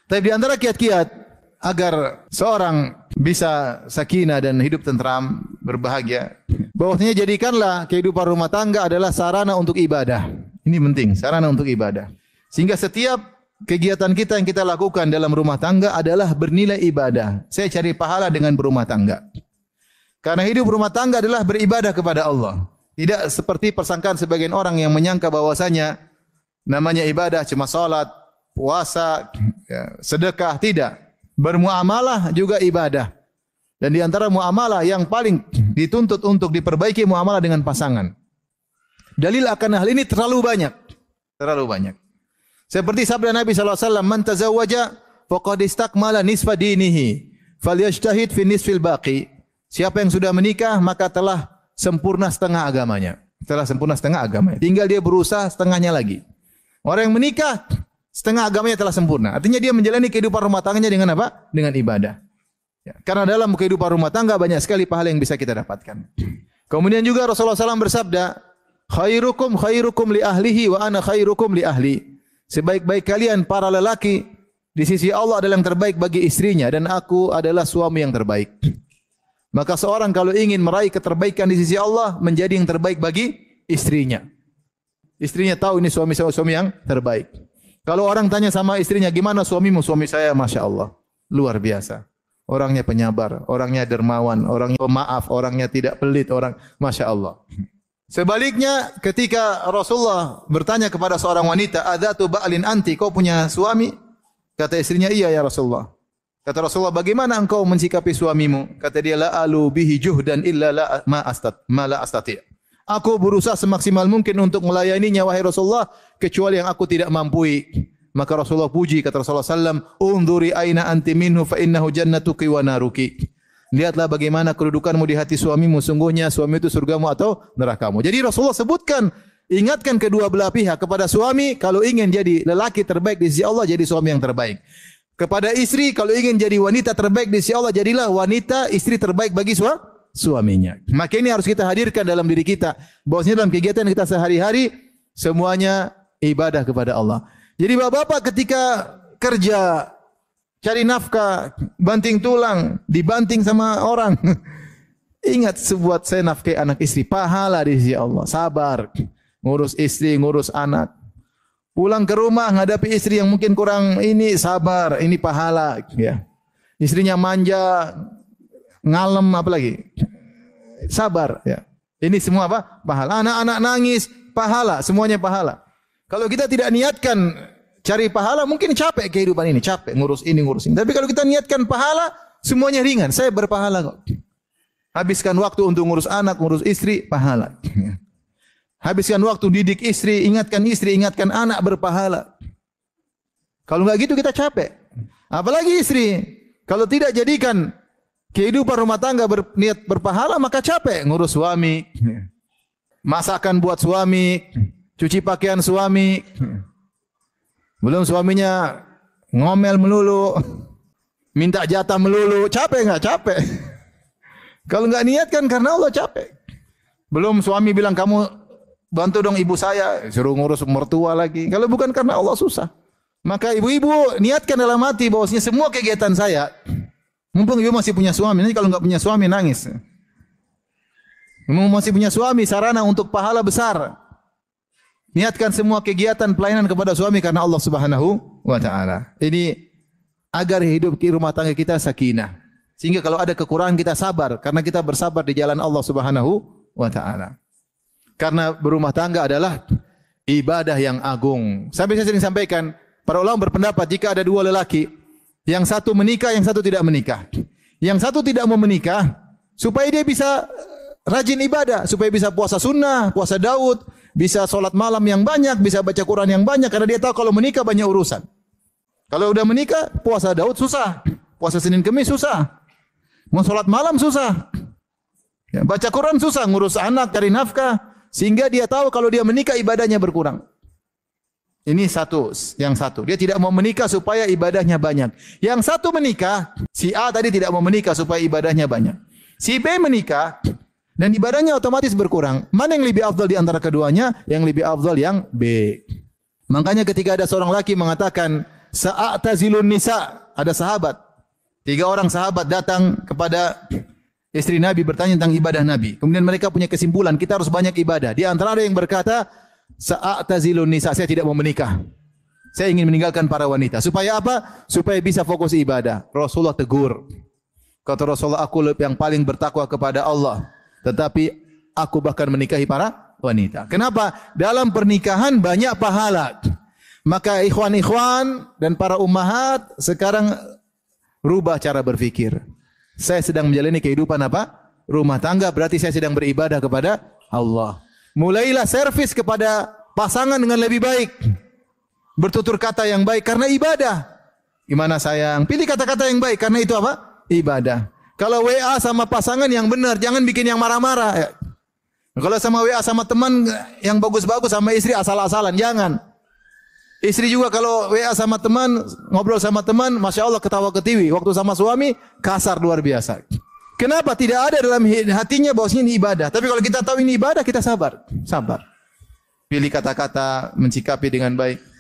Tapi di antara kiat-kiat agar seorang bisa sakinah dan hidup tentram, berbahagia, bahwasanya jadikanlah kehidupan rumah tangga adalah sarana untuk ibadah. Ini penting, sarana untuk ibadah. Sehingga setiap kegiatan kita yang kita lakukan dalam rumah tangga adalah bernilai ibadah. Saya cari pahala dengan berumah tangga. Karena hidup rumah tangga adalah beribadah kepada Allah. Tidak seperti persangkaan sebagian orang yang menyangka bahwasanya namanya ibadah cuma salat, puasa, sedekah. Tidak. Bermuamalah juga ibadah. Dan di antara muamalah yang paling dituntut untuk diperbaiki muamalah dengan pasangan. Dalil akan hal ini terlalu banyak. Terlalu banyak. Seperti sabda Nabi SAW, "Man tazawwaja faqad istakmala nisfa dinihi, falyajtahid fi nisfil baqi." Siapa yang sudah menikah maka telah sempurna setengah agamanya. Telah sempurna setengah agamanya. Tinggal dia berusaha setengahnya lagi. Orang yang menikah setengah agamanya telah sempurna. Artinya dia menjalani kehidupan rumah tangganya dengan apa? Dengan ibadah. Ya, karena dalam kehidupan rumah tangga banyak sekali pahala yang bisa kita dapatkan. Kemudian juga Rasulullah SAW bersabda, "Khairukum khairukum li ahlihi wa ana khairukum li ahli." Sebaik-baik kalian para lelaki di sisi Allah adalah yang terbaik bagi istrinya dan aku adalah suami yang terbaik. Maka seorang kalau ingin meraih keterbaikan di sisi Allah menjadi yang terbaik bagi istrinya. Istrinya tahu ini suami yang terbaik. Kalau orang tanya sama istrinya, "Gimana suamimu?" "Suami saya Masya Allah, luar biasa. Orangnya penyabar, orangnya dermawan, orangnya pemaaf, orangnya tidak pelit, Masya Allah." Sebaliknya ketika Rasulullah bertanya kepada seorang wanita, "Adzatu ba'lin anti?" "Kau punya suami?" Kata istrinya, "Iya ya Rasulullah." Kata Rasulullah, "Bagaimana engkau mensikapi suamimu?" Kata dia, "La alu bihi juhdan illa ma la astati'." Aku berusaha semaksimal mungkin untuk melayaninya wahai Rasulullah kecuali yang aku tidak mampu. Maka Rasulullah puji, kata Rasulullah sallam, "Unzuri aina anti minhu fa innahu jannatuki wa naruki." Lihatlah bagaimana kedudukanmu di hati suamimu, sungguhnya suami itu surgamu atau nerakamu. Jadi Rasulullah sebutkan, ingatkan kedua belah pihak. Kepada suami, kalau ingin jadi lelaki terbaik di sisi Allah, jadi suami yang terbaik. Kepada istri, kalau ingin jadi wanita terbaik di sisi Allah, jadilah wanita istri terbaik bagi suaminya. Maka ini harus kita hadirkan dalam diri kita. Bahwasanya dalam kegiatan kita sehari-hari, semuanya ibadah kepada Allah. Jadi bapak-bapak ketika kerja, cari nafkah, banting tulang, dibanting sama orang. Ingat sebuat saya nafkahi anak istri, pahala di sisi Allah. Sabar, ngurus istri, ngurus anak. Pulang ke rumah menghadapi istri yang mungkin kurang ini, sabar, ini pahala. Ya. Istrinya manja, ngalem apalagi. Sabar. Ya. Ini semua apa? Pahala. Anak-anak nangis, pahala, semuanya pahala. Kalau kita tidak niatkan cari pahala, mungkin capek kehidupan ini, capek ngurus ini, ngurus ini. Tapi kalau kita niatkan pahala, semuanya ringan. Saya berpahala kok. Habiskan waktu untuk ngurus anak, ngurus istri, pahala. Habiskan waktu didik istri, ingatkan anak, berpahala. Kalau enggak gitu kita capek. Apalagi istri, kalau tidak jadikan kehidupan rumah tangga berniat berpahala, maka capek ngurus suami. Masakan buat suami, cuci pakaian suami. Belum suaminya ngomel melulu, minta jatah melulu, capek enggak? Capek. Kalau enggak niatkan karena Allah capek. Belum suami bilang, "Kamu bantu dong ibu saya," suruh ngurus mertua lagi. Kalau bukan karena Allah susah. Maka ibu-ibu niatkan dalam hati bahwasanya semua kegiatan saya, mumpung ibu masih punya suami, nanti kalau enggak punya suami nangis. Mumpung masih punya suami, sarana untuk pahala besar. Niatkan semua kegiatan pelayanan kepada suami karena Allah Subhanahu wa taala. Ini agar hidup di rumah tangga kita sakinah. Sehingga kalau ada kekurangan kita sabar karena kita bersabar di jalan Allah Subhanahu wa taala. Karena berumah tangga adalah ibadah yang agung. Sampai saya sering sampaikan, para ulama berpendapat jika ada dua lelaki, yang satu menikah, yang satu tidak menikah. Yang satu tidak mau menikah supaya dia bisa rajin ibadah, supaya bisa puasa sunnah, puasa Daud, bisa sholat malam yang banyak, bisa baca Quran yang banyak, karena dia tahu kalau menikah banyak urusan. Kalau udah menikah, puasa Daud susah, puasa Senin Kemis susah, mau sholat malam susah, ya, baca Quran susah, ngurus anak, cari nafkah, sehingga dia tahu kalau dia menikah ibadahnya berkurang. Ini yang satu. Dia tidak mau menikah supaya ibadahnya banyak. Yang satu menikah, si A tadi tidak mau menikah supaya ibadahnya banyak. Si B menikah, dan ibadahnya otomatis berkurang. Mana yang lebih afdal di antara keduanya? Yang lebih afdal yang B. Makanya ketika ada seorang laki mengatakan, Sa'atazilun nisa. Ada sahabat. 3 orang sahabat datang kepada istri Nabi bertanya tentang ibadah Nabi. Kemudian mereka punya kesimpulan, kita harus banyak ibadah. Di antara ada yang berkata, sa'atazilun nisa, saya tidak mau menikah. Saya ingin meninggalkan para wanita. Supaya apa? Supaya bisa fokus ibadah. Rasulullah tegur. Kata Rasulullah, aku yang paling bertakwa kepada Allah. Tetapi aku bahkan menikahi para wanita. Kenapa? Dalam pernikahan banyak pahala. Maka ikhwan-ikhwan dan para ummahat sekarang rubah cara berfikir. Saya sedang menjalani kehidupan apa? Rumah tangga, berarti saya sedang beribadah kepada Allah. Mulailah servis kepada pasangan dengan lebih baik. Bertutur kata yang baik karena ibadah. Gimana sayang? Pilih kata-kata yang baik karena itu apa? Ibadah. Kalau WA sama pasangan yang benar, jangan bikin yang marah-marah. Kalau sama WA sama teman yang bagus-bagus, sama istri asal-asalan, jangan. Istri juga kalau WA sama teman, ngobrol sama teman, Masya Allah ketawa ketiwi. Waktu sama suami, kasar luar biasa. Kenapa? Tidak ada dalam hatinya bahwasanya ini ibadah. Tapi kalau kita tahu ini ibadah, kita sabar. Sabar. Pilih kata-kata, mencikapi dengan baik.